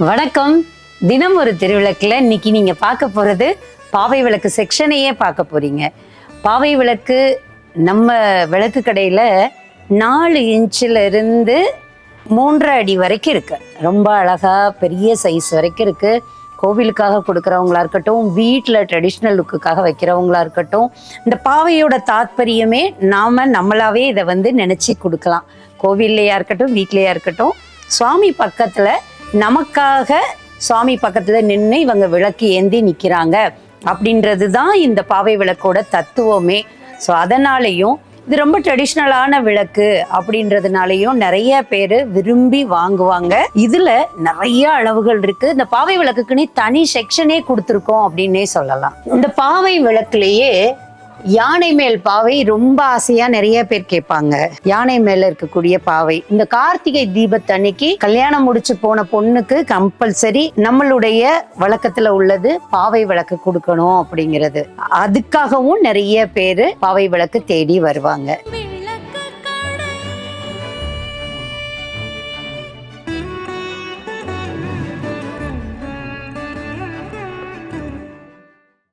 வணக்கம். தினம் ஒரு திருவிளக்குல இன்னைக்கு நீங்க பார்க்க போறது பாவை விளக்கு செக்ஷனையே பார்க்க போறீங்க. பாவை விளக்கு நம்ம விளக்கு கடையில 4 இன்ச்சில் இருந்து 3 அடி வரைக்கும் இருக்கு. ரொம்ப அழகா பெரிய சைஸ் வரைக்கும் இருக்கு. கோவிலுக்காக கொடுக்குறவங்களா இருக்கட்டும், வீட்டில் ட்ரெடிஷ்னல் லுக்குக்காக வைக்கிறவங்களா இருக்கட்டும், இந்த பாவையோட தாத்பரியமே நம்மளாவே இதை நினைச்சு கொடுக்கலாம். கோவில்லையா இருக்கட்டும், வீட்லையா இருக்கட்டும், சுவாமி பக்கத்துல நமக்காக சுவாமி பக்கத்துல நின்று இவங்க விளக்கு ஏந்தி நிற்கிறாங்க அப்படின்றது தான் இந்த பாவை விளக்கோட தத்துவமே. ஸோ அதனாலையும் இது ரொம்ப ட்ரெடிஷ்னலான விளக்கு அப்படின்றதுனாலையும் நிறைய பேர் விரும்பி வாங்குவாங்க. இதுல நிறைய அளவுகள் இருக்கு. இந்த பாவை விளக்குக்குன்னு தனி செக்ஷனே கொடுத்துருக்கோம் அப்படின்னே சொல்லலாம். இந்த பாவை விளக்குலயே யானை மேல் பாவை ரொம்ப ஆசையா நிறைய பேர் கேட்பாங்க. யானை மேல இருக்கக்கூடிய பாவை இந்த கார்த்திகை தீபத்தன்னைக்கு கல்யாணம் முடிச்சு போன பொண்ணுக்கு கம்பல்சரி நம்மளுடைய வழக்கத்துல உள்ளது பாவை விளக்கு கொடுக்கணும் அப்படிங்கிறது. அதுக்காகவும் நிறைய பேரு பாவை விளக்கு தேடி வருவாங்க.